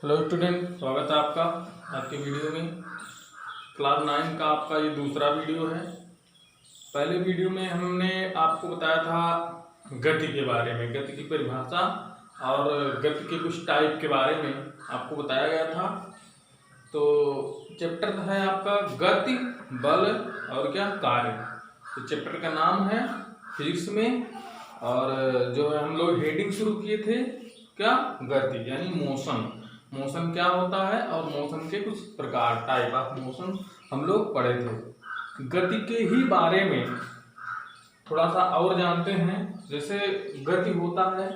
Hello student, स्वागत है आपका आज के वीडियो में। क्लास 9 का आपका ये दूसरा वीडियो है। पहले वीडियो में हमने आपको बताया था गति के बारे में, गति की परिभाषा और गति के कुछ टाइप के बारे में आपको बताया गया था। तो चैप्टर है आपका गति, बल और क्या कार्य। तो चैप्टर का नाम है फिजिक्स में, और जो है हम लोग हेडिंग शुरू किए थे क्या, गति यानी मोशन। मोशन क्या होता है और मोशन के कुछ प्रकार, टाइप ऑफ मोशन हम लोग पढ़े थे। गति के ही बारे में थोड़ा सा और जानते हैं। जैसे गति होता है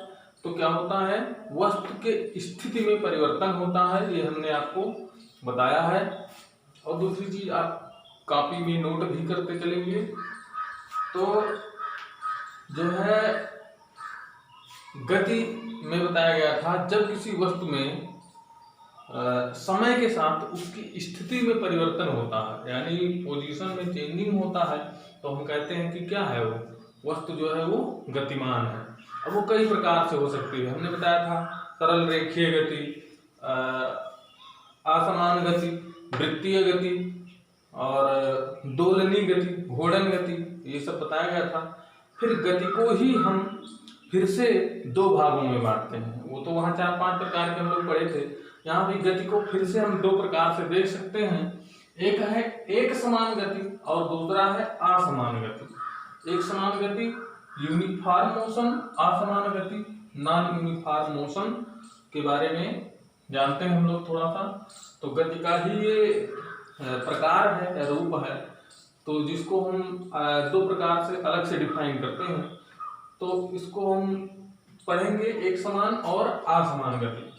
तो क्या होता है, वस्तु के स्थिति में परिवर्तन होता है, ये हमने आपको बताया है। और दूसरी चीज आप कॉपी में नोट भी करते चलेंगे। तो जो है गति में बताया गया था जब किसी वस्तु में समय के साथ उसकी स्थिति में परिवर्तन होता है, यानी पोजीशन में चेंजिंग होता है, तो हम कहते हैं कि क्या है, वो वस्तु जो है वो गतिमान है। अब वो कई प्रकार से हो सकती है। हमने बताया था सरल रेखीय गति, असमान गति, वृत्तीय गति और दोलनी गति, घूर्णन गति, ये सब बताया गया था। फिर गति को ही हम फिर से दो भागों में बांटते हैं। वो तो वहाँ 4-5 प्रकार के हम लोग पढ़े थे। यहाँ भी गति को फिर से हम दो प्रकार से देख सकते हैं। एक है एक समान गति और दूसरा है असमान गति। एक समान गति यूनिफॉर्म मोशन, असमान गति नॉन यूनिफॉर्म मोशन के बारे में जानते हैं हम लोग थोड़ा सा। तो गति का ही ये प्रकार है, रूप है, तो जिसको हम दो प्रकार से अलग से डिफाइन करते हैं। तो इसको हम पढ़ेंगे एक समान और असमान गति।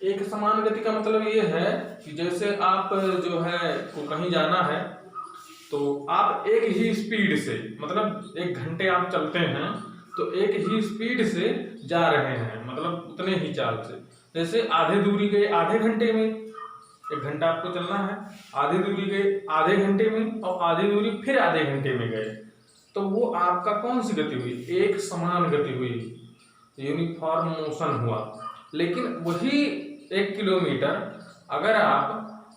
एक समान गति का मतलब ये है कि जैसे आप जो है को कहीं जाना है तो आप एक ही स्पीड से, मतलब 1 घंटे आप चलते हैं तो एक ही स्पीड से जा रहे हैं, मतलब उतने ही चाल से। जैसे आधे दूरी गए आधे घंटे में, 1 घंटा आपको चलना है, आधी दूरी गए आधे घंटे में और आधी दूरी फिर आधे घंटे में गए, तो वो आपका कौन सी गति हुई, एक समान गति हुई, यूनिफॉर्म मोशन हुआ। लेकिन वही 1 किलोमीटर अगर आप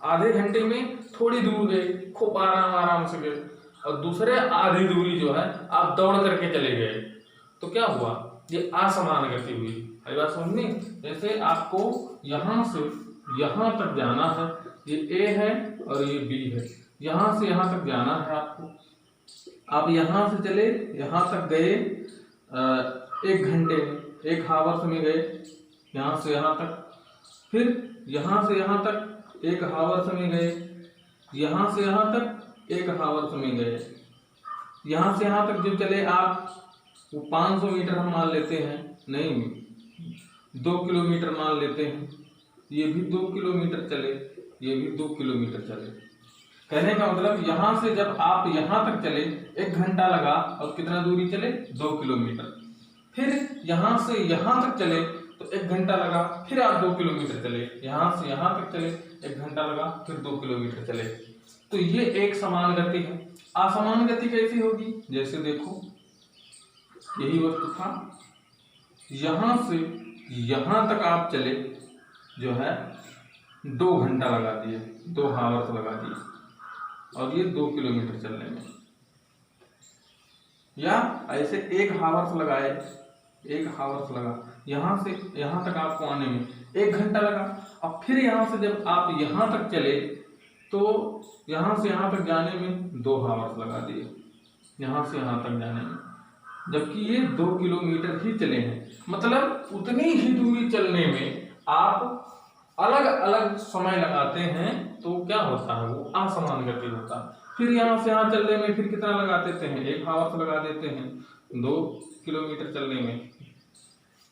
आधे घंटे में थोड़ी दूर गए, खूब आराम से गए, और दूसरे आधी दूरी जो है आप दौड़ करके चले गए, तो क्या हुआ, ये असमान गति हुई। अरे बात समझनी। जैसे आपको यहाँ से यहाँ तक जाना है, ये ए है और ये बी है, यहाँ से यहाँ तक जाना है आपको। आप यहाँ से चले, यहाँ तक गए 1 घंटे में, 1 हावर्स में गए यहाँ से यहाँ तक। फिर यहाँ से यहाँ तक 1 हावर्स में गए, यहाँ से यहाँ तक 1 हावर्स में गए। यहाँ से यहाँ तक जो चले आप, वो 500 मीटर हम मान लेते हैं, नहीं 2 किलोमीटर मान लेते हैं। ये भी 2 किलोमीटर चले, ये भी 2 किलोमीटर चले। कहने का मतलब यहाँ से जब आप यहाँ तक चले 1 घंटा लगा और कितना दूरी चले, 2 किलोमीटर। फिर यहाँ से यहाँ तक चले तो 1 घंटा लगा, फिर आप 2 किलोमीटर चले, यहाँ से यहाँ तक चले 1 घंटा लगा, फिर 2 किलोमीटर चले। तो ये एक समान गति है। असमान गति कैसी होगी, जैसे देखो यही वस्तु था, यहाँ से यहाँ तक आप चले, जो है 2 घंटा लगा दिए, 2 हावर्स लगा दिए, और ये 2 किलोमीटर चलने में। या ऐसे 1 हावर्स लगाए, 1 हावर्स लगा, यहाँ से यहाँ तक आपको आने में 1 घंटा लगा। अब फिर यहाँ से जब आप यहाँ तक चले तो यहाँ से यहाँ तक जाने में 2 हावर्स लगा दिए, यहाँ से यहाँ तक जाने में, जबकि ये 2 किलोमीटर ही चले हैं। मतलब उतनी ही दूरी चलने में आप अलग अलग समय लगाते हैं, तो क्या होता है, वो असमान गति होता है। फिर यहाँ से यहाँ चलने में फिर कितना लगा देते हैं, 1 हावर्स लगा देते हैं 2 किलोमीटर चलने में।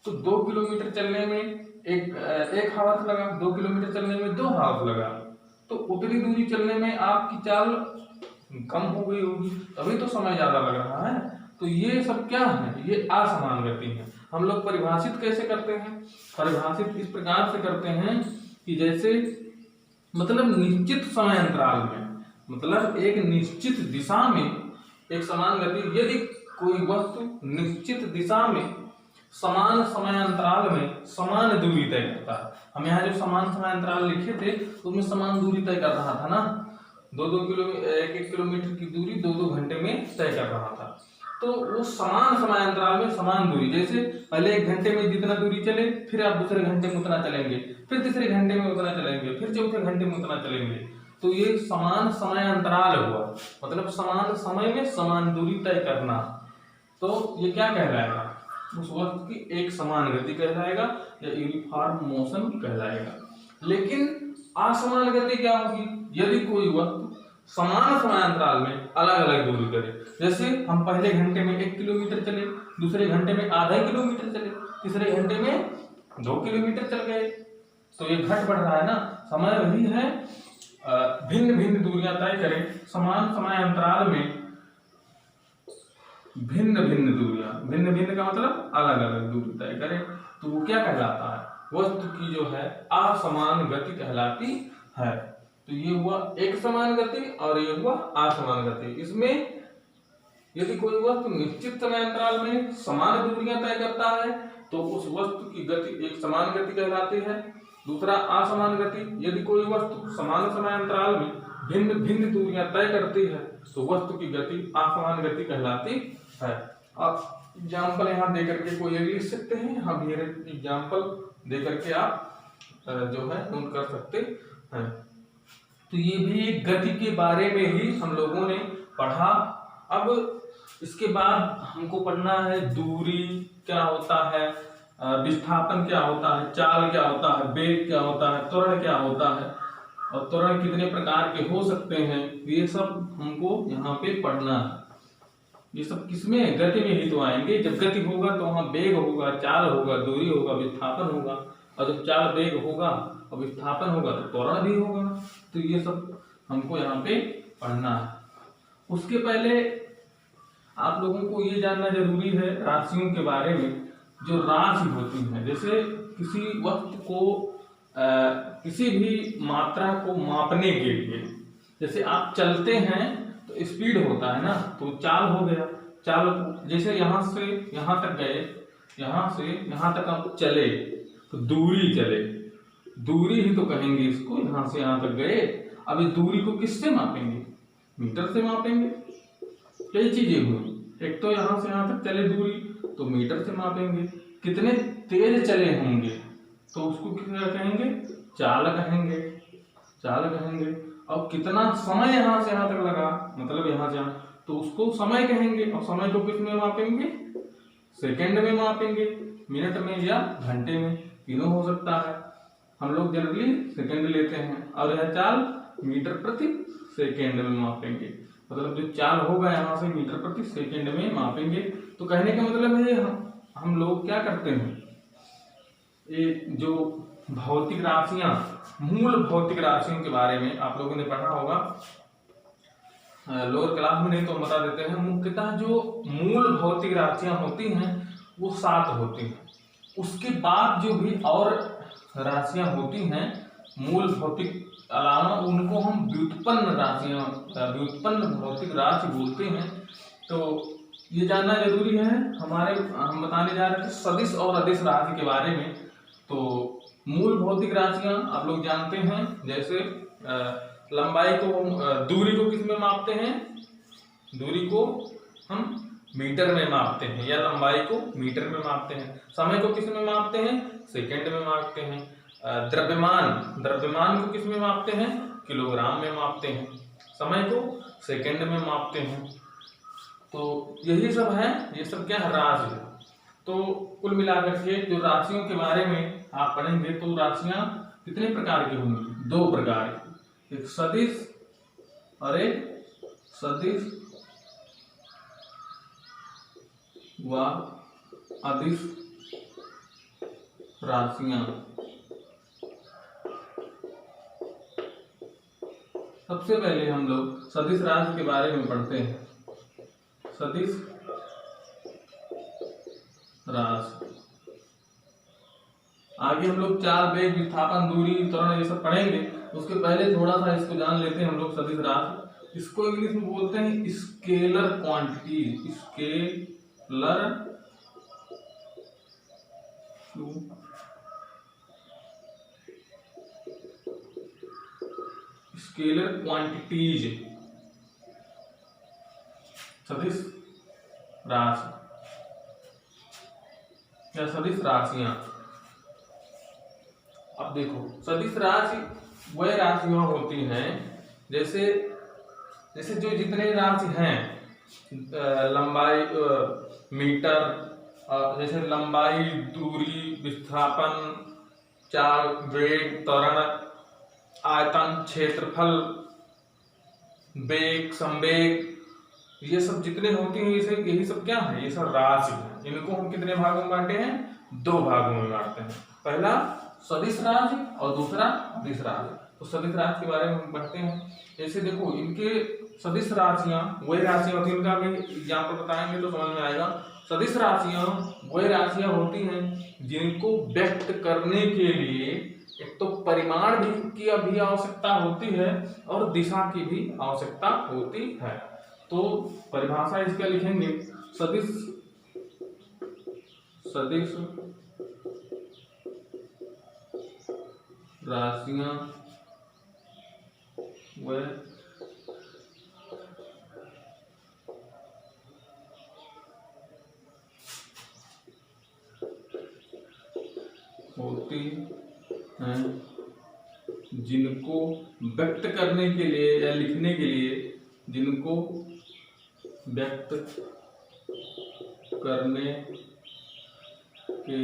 तो 2 किलोमीटर चलने में एक हावर्स लगा, 2 किलोमीटर चलने में 2 हावर्स लगा, तो उतनी दूरी चलने में आपकी चाल कम हो गई होगी, तभी तो समय ज्यादा लग रहा है। तो ये सब क्या है, ये असमान गति है। हम लोग परिभाषित कैसे करते हैं, परिभाषित इस प्रकार से करते हैं कि जैसे मतलब निश्चित समय अंतराल में, मतलब एक निश्चित दिशा में एक समान गति, यदि कोई वस्तु निश्चित दिशा में समान समय अंतराल में समान दूरी तय करता है। हम यहाँ जो समान समय अंतराल लिखे थे उसमें समान दूरी तय कर रहा था ना, 1-1 किलोमीटर की दूरी 2-2 घंटे में तय कर रहा था। तो वो समान समय अंतराल में समान दूरी, जैसे पहले 1 घंटे में जितना दूरी चले, फिर आप दूसरे घंटे में उतना चलेंगे, फिर तीसरे घंटे में उतना चलेंगे, फिर चौथे घंटे में उतना चलेंगे, तो ये समान समय अंतराल हुआ, मतलब समान समय में समान दूरी तय करना। तो ये क्या कहलाएगा, उस वस्तु की एक समान गति कहलाएगा या यूनिफॉर्म मोशन कहलाएगा। लेकिन असमान गति क्या होगी, यदि कोई वस्तु समान समय अंतराल में अलग अलग दूरी करे, जैसे हम पहले घंटे में 1 किलोमीटर चले, दूसरे घंटे में आधा किलोमीटर चले, तीसरे घंटे में 2 किलोमीटर चल गए, तो ये घट बढ़ रहा है ना। समय वही है, भिन्न भिन्न दूरियां तय करें, समान समय अंतराल में भिन्न भिन्न दूरियां, भिन्न भिन्न का मतलब अलग अलग दूरी तय करें, तो वो क्या कहलाता है, वस्तु की जो है असमान गति कहलाती है। तो ये हुआ एक समान गति और ये हुआ असमान गति। इसमें यदि कोई वस्तु निश्चित समय अंतराल में समान दूरियां तय करता है तो उस वस्तु की गति एक समान गति कहलाती है। दूसरा असमान गति, यदि कोई वस्तु समान समय अंतराल में भिन्न भिन्न दूरियां तय करती है तो वस्तु की गति असमान गति कहलाती है। आप एग्जाम्पल यहाँ दे करके कोई लिख सकते हैं, हम ये एग्जाम्पल दे करके आप जो है नोट कर सकते हैं। तो ये भी गति के बारे में ही हम लोगों ने पढ़ा। अब इसके बाद हमको पढ़ना है दूरी क्या होता है, विस्थापन क्या होता है, चाल क्या होता है, वेग क्या होता है, त्वरण क्या होता है और त्वरण कितने प्रकार के हो सकते हैं, ये सब हमको यहाँ पे पढ़ना है। ये सब किसमें, गति में ही तो आएंगे। जब गति होगा तो वहाँ वेग होगा, चाल होगा, दूरी होगा, विस्थापन होगा, और जब चाल वेग होगा और विस्थापन होगा तो त्वरण भी होगा। तो ये सब हमको यहाँ पे पढ़ना है। उसके पहले आप लोगों को ये जानना जरूरी है राशियों के बारे में। जो राशि होती है, जैसे किसी वस्तु को किसी भी मात्रा को मापने के लिए, जैसे आप चलते हैं तो स्पीड होता है ना, तो चाल हो गया। चाल जैसे यहाँ से यहाँ तक गए, यहाँ से यहाँ तक आप चले तो दूरी चले, दूरी ही तो कहेंगे इसको। यहाँ से यहाँ तक गए, अब इस दूरी को किससे मापेंगे, मीटर से मापेंगे। कई चीजें हुई, एक तो यहाँ से यहाँ तक चले दूरी तो मीटर से मापेंगे, कितने तेज चले होंगे तो उसको कितना कहेंगे, चाल कहेंगे, चाल कहेंगे। और कितना समय यहाँ से यहाँ तक लगा, मतलब यहाँ से यहाँ, तो उसको समय कहेंगे। और समय को किस में मापेंगे, सेकंड में मापेंगे, मिनट में या घंटे में, तीनों हो सकता है। हम लोग जनरली सेकंड लेते हैं। और यह चाल मीटर प्रति सेकंड में मापेंगे, मतलब जो चाल होगा यहाँ से मीटर प्रति सेकंड में मापेंगे। तो कहने का मतलब है हम लोग क्या करते हैं, ये जो भौतिक राशियां, मूल भौतिक राशियों के बारे में आप लोगों ने पढ़ा होगा लोअर क्लास में, नहीं तो हम बता देते हैं। मुख्यतः जो मूल भौतिक राशियां होती हैं वो 7 होती हैं। उसके बाद जो भी और राशियां होती हैं मूल भौतिक अलावा, उनको हम व्युत्पन्न राशियां, व्युत्पन्न भौतिक राशि बोलते हैं। तो ये जानना जरूरी है। हम बताने जा रहे थे सदिश और अदिश राशि के बारे में। तो मूल भौतिक राशियां आप लोग जानते हैं, जैसे लंबाई को, दूरी को किस में मापते हैं, दूरी को हम मीटर में मापते हैं, या लंबाई को मीटर में मापते हैं। समय को किस में मापते हैं, सेकंड में मापते हैं। द्रव्यमान को किस में मापते हैं, किलोग्राम में मापते हैं। समय को सेकंड में मापते हैं। तो यही सब है, ये सब क्या है, राशि। तो कुल मिलाकर के जो राशियों के बारे में आप पढ़ेंगे, तो राशियां कितने प्रकार की होंगी, 2 प्रकार की, एक सदिश और एक सदिश व अदिश राशियां। सबसे पहले हम लोग सदिश राशि के बारे में पढ़ते हैं। सदिश राशि, आगे हम लोग चाल, वेग, विस्थापन, दूरी, त्वरण ये सब पढ़ेंगे। उसके पहले थोड़ा सा इसको जान लेते हैं हम लोग। सदिश राशि, इसको इंग्लिश में बोलते हैं scalar quantity, scalar Q scalar quantities, सदिश राशि या सदिश राशियां। अब देखो, सदिश राशि वह राशियां होती हैं जैसे जैसे जो जितने राशि हैं, लंबाई मीटर, जैसे लंबाई, दूरी, विस्थापन, चाल, वेग, त्वरण, आयतन, क्षेत्रफल, वेग, संवेग, ये सब जितने होती हैं यही सब क्या है, ये सब राशि है। इनको हम कितने भागों में बांटे हैं, 2 भागों में बांटते हैं। पहला सदिश राशि और दूसरा अदिश राशि। तो सदिश राशि के बारे में हम पढ़ते हैं। जैसे देखो, इनके सदिश राशियां वही राशियां होती हैं, इनका भी एग्जाम्पल बताएंगे तो समझ में आएगा। सदिश राशियां वही राशियां होती हैं जिनको व्यक्त करने के लिए एक तो परिमाण की भी आवश्यकता होती है और दिशा की भी आवश्यकता होती है। तो परिभाषा इसका लिखेंगे, सदिश राशियां व होती हैं जिनको व्यक्त करने के लिए या लिखने के लिए, जिनको व्यक्त करने के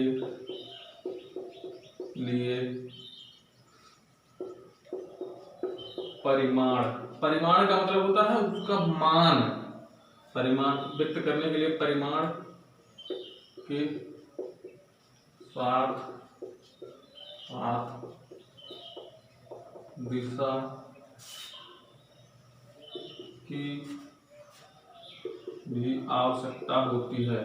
लिए परिमाण का मतलब होता है उसका मान, परिमाण व्यक्त करने के लिए परिमाण के साथ दिशा की भी आवश्यकता होती है।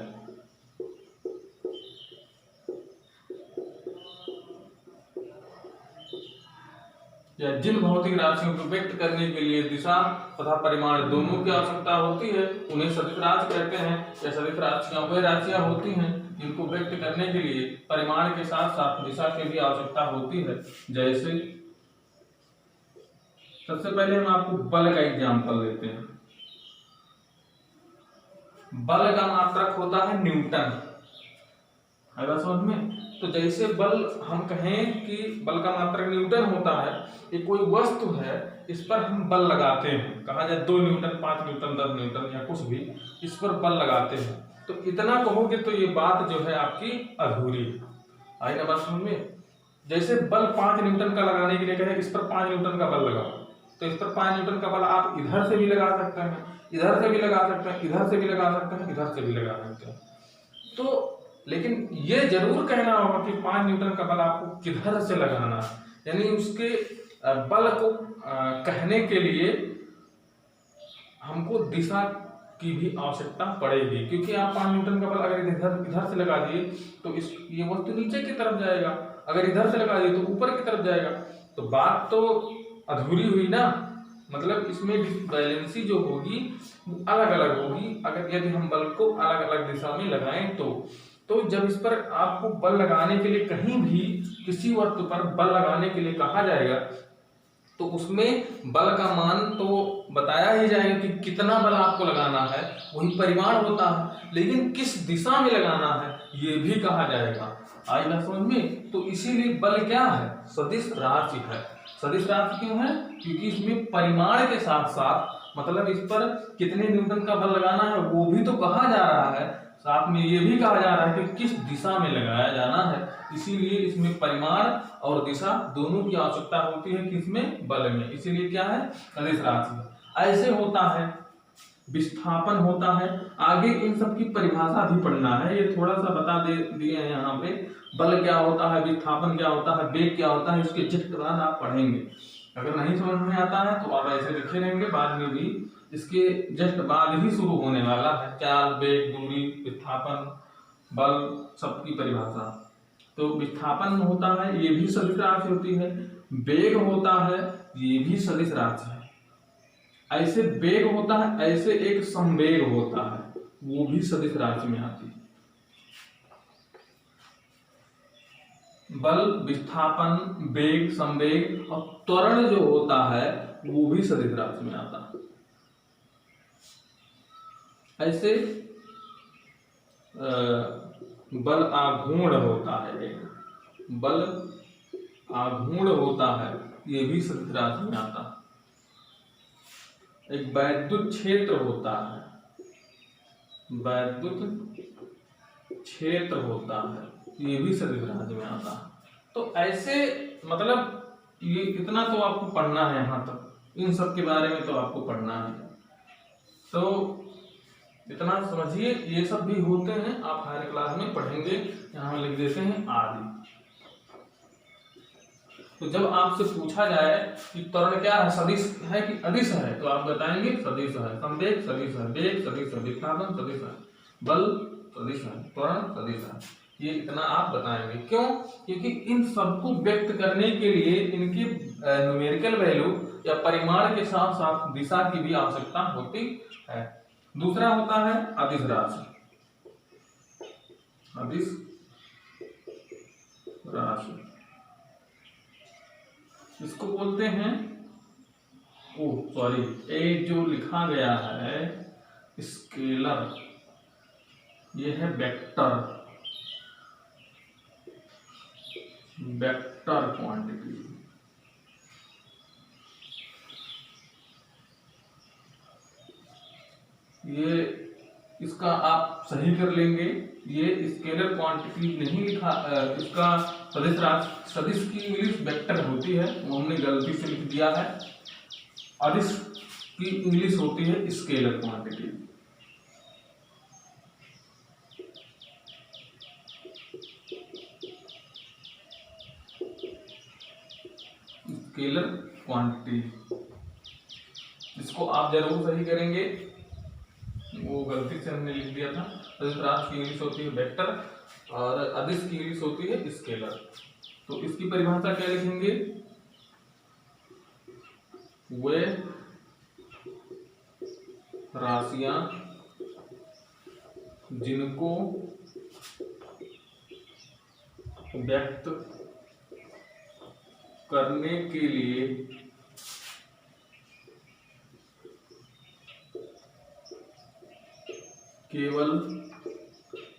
या जिन भौतिक राशियों को व्यक्त करने के लिए दिशा तथा परिमाण दोनों की आवश्यकता होती है उन्हें सदिश राशि कहते हैं। या सदिश राशियां वह राशियां होती हैं जिनको व्यक्त करने के लिए परिमाण के साथ साथ दिशा की भी आवश्यकता होती है। जैसे सबसे पहले हम आपको बल का एग्जाम्पल लेते हैं। बल का मात्रक होता है न्यूटन, है समझ में। तो जैसे बल हम कहें कि बल का मात्रक न्यूटन होता है, ये कोई वस्तु है, इस पर हम बल लगाते हैं, कहा जाए 2 न्यूटन, 5 न्यूटन, 10 न्यूटन या कुछ भी, इस पर बल लगाते हैं, तो इतना कहोगे तो ये बात जो है आपकी अधूरी है। आई ना बात समझ में। जैसे बल 5 न्यूटन का लगाने के लिए कहे इस पर 5 न्यूटन का बल लगाओ, तो इस पर 5 न्यूटन का बल आप इधर से भी लगा सकते हैं, इधर से भी लगा सकते हैं, इधर से भी लगा सकते हैं, इधर से भी लगा सकते हैं। तो लेकिन ये जरूर कहना होगा कि 5 न्यूटन का बल आपको किधर से लगाना है, यानी उसके बल को कहने के लिए हमको दिशा की भी आवश्यकता पड़ेगी, क्योंकि आप 5 न्यूटन का बल अगर इधर से लगा दिए तो ये वस्तु नीचे की तरफ जाएगा, अगर इधर से लगा दिए तो ऊपर की तरफ जाएगा, तो बात तो अधूरी हुई ना। मतलब इसमें डिसबैलेंसी जो होगी वो अलग अलग होगी अगर यदि हम बल को अलग अलग दिशा में लगाएं तो जब इस पर आपको बल लगाने के लिए कहीं भी किसी वस्तु पर बल लगाने के लिए कहा जाएगा तो उसमें बल का मान तो बताया ही जाएगा कि कितना बल आपको लगाना है, वही परिमाण होता है, लेकिन किस दिशा में लगाना है ये भी कहा जाएगा। आई ना समझ में। तो इसीलिए बल क्या है, सदिश राशि है। सदिश राशि क्यों है, क्योंकि इसमें परिमाण के साथ साथ मतलब इस पर कितने न्यूटन का बल लगाना है वो भी तो कहा जा रहा है, साथ में ये भी कहा जा रहा है कि किस दिशा में लगाया जाना है। इसीलिए इसमें परिमाण और दिशा दोनों की आवश्यकता होती है, किसमें, बल में। इसीलिए क्या है, सदिश राशि। ऐसे होता है विस्थापन होता है। आगे इन सब की परिभाषा भी पढ़ना है, ये थोड़ा सा बता दिए हैं यहाँ पे। बल क्या होता है, विस्थापन क्या होता है, वेग क्या होता है, इसके जस्ट बाद आप पढ़ेंगे। अगर नहीं समझ में आता है तो आप ऐसे लिखे रहेंगे, बाद में भी इसके जस्ट बाद ही शुरू होने वाला है। चाल, वेग, दूरी, विस्थापन, बल सबकी परिभाषा। तो विस्थापन होता है, ये भी सदिश राशि होती है। वेग होता है, ये भी सदिश राशि है। ऐसे वेग होता है, ऐसे एक संवेग होता है, वो भी सदिश राशि में आती है। बल, विस्थापन, वेग, संवेग और त्वरण जो होता है वो भी सदिश राशि में आता है। ऐसे बल आघूर्ण होता है, एक बल आघूर्ण होता है, ये भी सदिश राशि में आता है। एक वैद्युत क्षेत्र होता है, वैद्युत क्षेत्र होता है, ये भी सदिश राशि में आता है। तो ऐसे मतलब ये इतना तो आपको पढ़ना है, यहाँ तक इन सब के बारे में तो आपको पढ़ना है, तो इतना समझिए। ये सब भी होते हैं, आप हायर क्लास में पढ़ेंगे। यहाँ लिख देते हैं आदि। तो जब आपसे पूछा जाए कि त्वरण क्या है, सदिश है कि अदिश है, तो आप बताएंगे सदिश है। संवेग सदिश है, वेग सदिश है, विस्थापन सदिश है, बल सदिश है, त्वरण सदिश है। ये इतना आप बताएंगे। क्यों? क्योंकि इन सबको व्यक्त करने के लिए इनकी न्यूमेरिकल वैल्यू या परिमाण के साथ साथ दिशा की भी आवश्यकता होती है। दूसरा होता है अदिश राशि। अदिश राशि इसको बोलते हैं, ये जो लिखा गया है स्केलर, ये है वेक्टर, वेक्टर क्वांटिटी। ये इसका आप सही कर लेंगे। ये स्केलर क्वांटिटी नहीं लिखा, इसका सदिश राशि, सदिश की इंग्लिश वेक्टर होती है, वो हमने गलती से लिख दिया है। अदिश की इंग्लिश होती है स्केलर क्वांटिटी। स्केलर क्वांटिटी, इसको आप जरूर सही करेंगे, वो गलती से हमने लिख दिया था। सदिश राशि की इंग्लिश होती है वेक्टर और अदिश की इंग्लिश होती है स्केलर। तो इसकी परिभाषा क्या लिखेंगे? वे राशियां जिनको व्यक्त करने के लिए केवल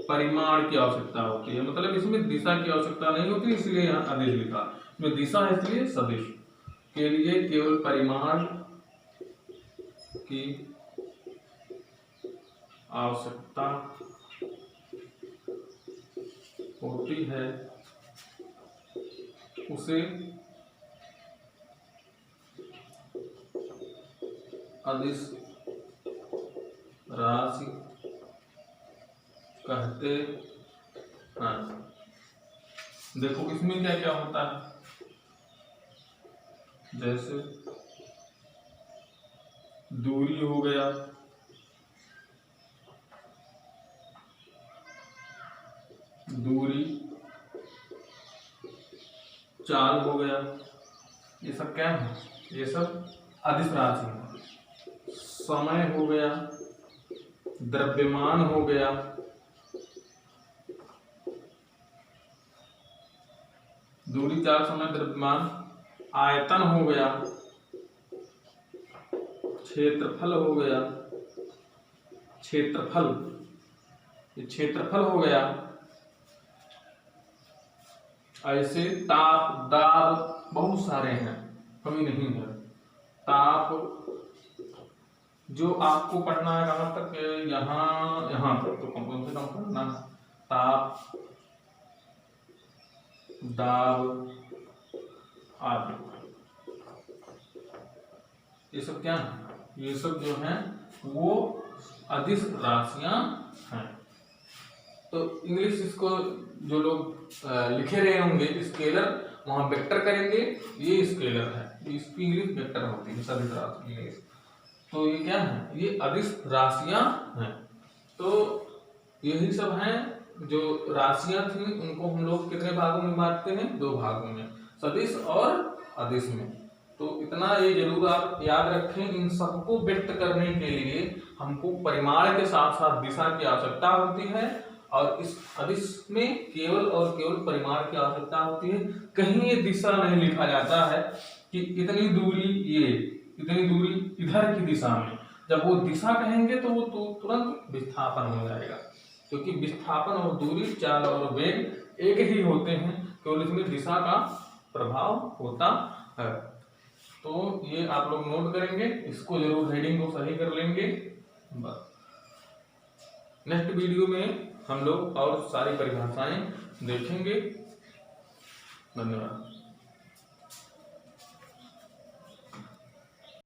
परिमाण की आवश्यकता होती है, मतलब इसमें दिशा की आवश्यकता नहीं होती, इसलिए यहाँ अदिश लिखा। इसमें दिशा है इसलिए सदिश के लिए केवल परिमाण की आवश्यकता होती है, उसे अदिश राशि कहते हैं। देखो इसमें क्या क्या होता है, जैसे दूरी हो गया, दूरी, चाल हो गया, ये सब क्या है? ये सब अदिश राशि है। समय हो गया, द्रव्यमान हो गया, दूरी, चाल, समय, द्रव्यमान, आयतन हो गया, क्षेत्रफल हो गया, क्षेत्रफल, ये क्षेत्रफल हो गया। ऐसे ताप, दाब, बहुत सारे हैं, कमी नहीं है। ताप जो आपको पढ़ना है कहाँ तक, यहाँ तक तो कम से कम पढ़ना है। ताप, दाब आदि, ये सब क्या है? ये सब जो है वो अदिश राशियां हैं। तो इंग्लिश इसको जो लोग लिखे रहे होंगे स्केलर, वहां वेक्टर करेंगे, ये स्केलर है, इसकी इंग्लिश वेक्टर होती है सदिश राशि की इंग्लिश। तो ये क्या है? ये अदिश राशियां हैं। तो यही सब हैं जो राशियां थी, उनको हम लोग कितने भागों में बांटते हैं? 2 भागों में, सदिश और अदिश में। तो इतना ये जरूर आप याद रखें, इन सबको व्यक्त करने के लिए हमको परिमाण के साथ साथ दिशा की आवश्यकता होती है और इस अदिश में केवल और केवल परिमाण की आवश्यकता होती है। कहीं ये दिशा नहीं लिखा जाता है कि इतनी दूरी ये, इतनी दूरी इधर की दिशा में। जब वो दिशा कहेंगे तो वो तुरंत विस्थापन हो जाएगा, क्योंकि विस्थापन और दूरी, चाल और वेग एक ही होते हैं, केवल इसमें दिशा का प्रभाव होता है। तो ये आप लोग नोट करेंगे, इसको जरूर हेडिंग को सही कर लेंगे। बस नेक्स्ट वीडियो में हम लोग और सारी परिभाषाएं देखेंगे। धन्यवाद।